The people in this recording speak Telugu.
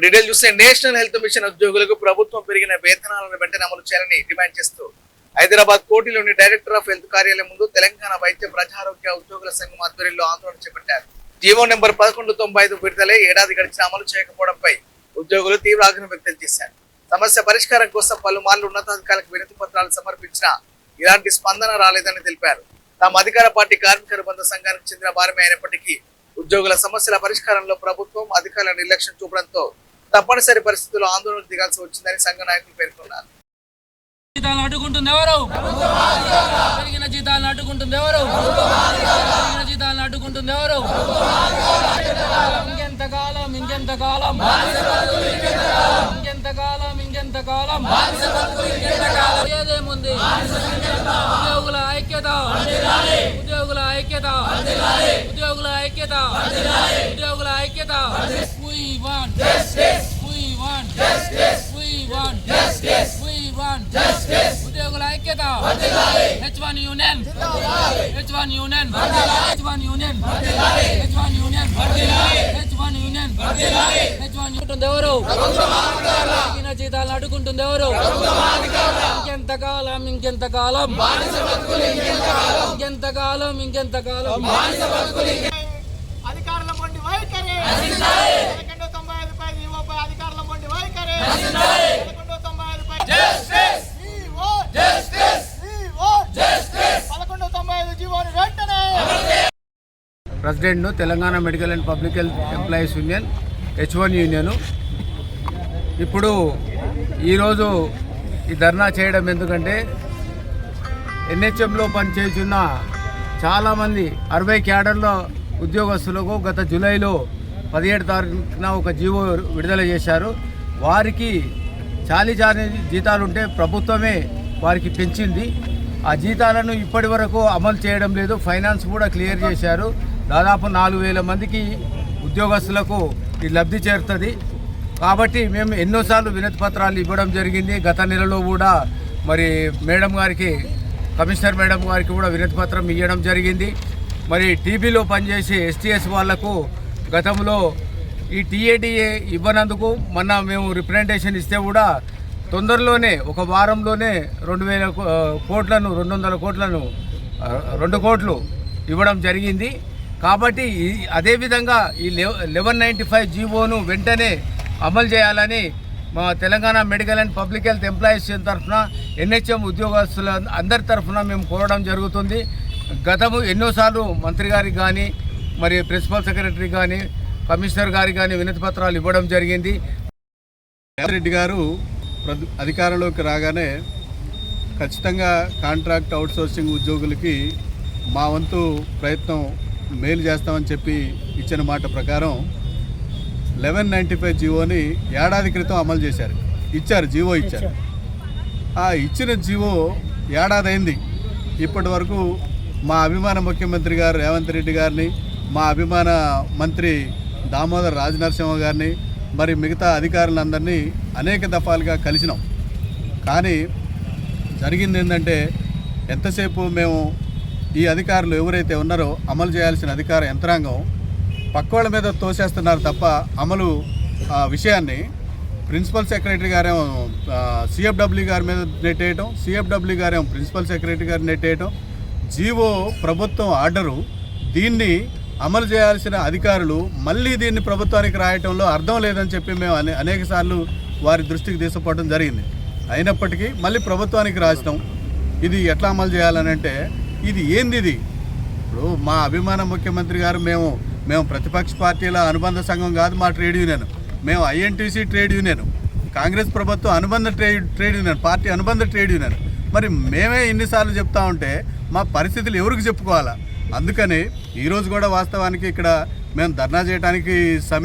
డీటెయిల్ చూస్తే నేషనల్ హెల్త్ మిషన్ ఉద్యోగులకు ప్రభుత్వం పెరిగిన వేతనాలను వెంటనే అమలు చేయాలని డిమాండ్ చేస్తూ హైదరాబాద్ కోటిలోని డైరెక్టర్ ఆఫ్ హెల్త్ కార్యాలయం ముందు తెలంగాణ వైద్య ప్రజారోగ్య ఉద్యోగుల సంఘం ఆధ్వర్యంలో ఆందోళన చేపట్టారు. జీవో నెంబర్ 1195 విడుదలై ఏడాది గడిచిన అమలు చేయకపోవడంపై ఉద్యోగులు తీవ్ర ఆగ్రహం వ్యక్తం చేశారు. సమస్య పరిష్కారం కోసం పలుమార్లు ఉన్నతాధికారులకు వినతి పత్రాలు సమర్పించినా ఇలాంటి స్పందన రాలేదని తెలిపారు. తాము అధికార పార్టీ కార్మిక అనుబంధ సంఘానికి చెందిన వారమే అయినప్పటికీ ఉద్యోగుల సమస్యల పరిష్కారంలో ప్రభుత్వం అధికారుల నిర్లక్ష్యం చూపడంతో తప్పనిసరి పరిస్థితుల్లో ఆందోళన దిగాల్సి వచ్చిందని సంఘ నాయకులు పేర్కొన్నారు. అడ్డుకుంటుంది ఎవరు? పెరిగిన జీతాలను అడ్డుకుంటుంది ఎవరు? పెరిగిన జీతాలను అడ్డుకుంటుంది ఎవరు? ఇంకెంతకాలం ఇంకెంతకాలం ఇంకెంతకాలం ఇంకెంతకాలం ఏదేముంది? ఉద్యోగుల ఐక్యత, ఉద్యోగుల ఐక్యత, ఉద్యోగుల ఐక్యత, ఉద్యోగుల ఐక్యత. We want justice. We want justice. We want justice. We want justice. ఉద్యోగుల ఐక్యత. H1 union, H1 union, H1 union, H1 union, H1 union, H1 ఉంటుంది ఎవరు? తగిన జీతాలను అడ్డుకుంటుంది ఎవరు? ఇంకెంతకాలం ఇంకెంతకాలం ఇంకెంతకాలం ఇంకెంతకాలం అధికారుల మొండి వైఖరి, 1195 జీవోపై అధికారుల మొండి వైఖరి, 1195 జస్టిస్, జస్టిస్, జస్టిస్, 1195 జీవోని వెంటనే. ప్రెసిడెంట్ను Telangana medical and public health employees union H1 union. ఇప్పుడు ఈరోజు ఈ ధర్నా చేయడం ఎందుకంటే NHMలో పనిచేస్తున్న చాలామంది 60 క్యాడర్ల ఉద్యోగస్తులకు గత జూలైలో 17 తారీఖున ఒక జీవో విడుదల చేశారు. వారికి చాలీ జీతాలుంటే ప్రభుత్వమే వారికి పెంచింది. ఆ జీతాలను ఇప్పటి వరకు అమలు చేయడం లేదు. ఫైనాన్స్ కూడా క్లియర్ చేశారు. దాదాపు 4000 మందికి ఉద్యోగస్తులకు ఈ లబ్ధి చేరుతుంది. కాబట్టి మేము ఎన్నోసార్లు వినతి పత్రాలు ఇవ్వడం జరిగింది. గత నెలలో కూడా మరి మేడం గారికి, కమిషనర్ మేడం గారికి కూడా వినతి పత్రం ఇవ్వడం జరిగింది. మరి టీబీలో పనిచేసే STS వాళ్లకు గతంలో ఈ TADA ఇవ్వనందుకు మొన్న మేము రిప్రజెంటేషన్ ఇస్తే కూడా తొందరలోనే ఒక వారంలోనే 200 కోట్లను 200 కోట్లను 2 కోట్లు ఇవ్వడం జరిగింది. కాబట్టి అదేవిధంగా ఈ 1195 జీవోను వెంటనే అమలు చేయాలని మా Telangana medical and public health employees తరఫున NHM ఉద్యోగస్తుల అందరి తరఫున మేము కోరడం జరుగుతుంది. గతము ఎన్నోసార్లు మంత్రి గారికి కానీ, మరి ప్రిన్సిపల్ సెక్రటరీ కానీ, కమిషనర్ గారికి కానీ వినతి పత్రాలు ఇవ్వడం జరిగింది. రెడ్డి గారు అధికారంలోకి రాగానే ఖచ్చితంగా కాంట్రాక్ట్ అవుట్సోర్సింగ్ ఉద్యోగులకి మా వంతు ప్రయత్నం మేలు చేస్తామని చెప్పి ఇచ్చిన మాట ప్రకారం 1195 జీవోని ఏడాది క్రితం అమలు చేశారు. జీవో ఇచ్చారు. ఆ ఇచ్చిన జీవో ఏడాది అయింది. ఇప్పటి వరకు మా అభిమాన ముఖ్యమంత్రి గారు రేవంత్ రెడ్డి గారిని, మా అభిమాన మంత్రి దామోదర్ రాజనరసింహ గారిని, మరి మిగతా అధికారులందరినీ అనేక దఫాలుగా కలిసినాం. కానీ జరిగింది ఏంటంటే ఎంతసేపు మేము ఈ అధికారులు ఎవరైతే ఉన్నారో అమలు చేయాల్సిన అధికార యంత్రాంగం పక్కోళ్ళ మీద తోసేస్తున్నారు తప్ప అమలు విషయాన్ని ప్రిన్సిపల్ సెక్రటరీ గారేమో CFW గారి మీద నెట్టేయటం, CFW గారేమో ప్రిన్సిపల్ సెక్రటరీ గారిని నెట్టేయటం. జీవో ప్రభుత్వం ఆర్డరు, దీన్ని అమలు చేయాల్సిన అధికారులు మళ్ళీ దీన్ని ప్రభుత్వానికి రాయటంలో అర్థం లేదని చెప్పి మేము అనేక సార్లు వారి దృష్టికి తీసుకుపోవడం జరిగింది. అయినప్పటికీ మళ్ళీ ప్రభుత్వానికి రాసినాం. ఇది ఎట్లా అమలు చేయాలని అంటే ఇది ఏంది? ఇది ఇప్పుడు మా అభిమాన ముఖ్యమంత్రి గారు మేము ప్రతిపక్ష పార్టీల అనుబంధ సంఘం కాదు, మా ట్రేడ్ యూనియన్, మేము INTC ట్రేడ్ యూనియన్, కాంగ్రెస్ ప్రభుత్వం అనుబంధ ట్రేడ్ యూనియన్, పార్టీ అనుబంధ ట్రేడ్ యూనియన్. మరి మేమే ఇన్నిసార్లు చెప్తా ఉంటే మా పరిస్థితులు ఎవరికి చెప్పుకోవాలా? అందుకని ఈరోజు కూడా వాస్తవానికి ఇక్కడ మేము ధర్నా చేయడానికి సమీకరించి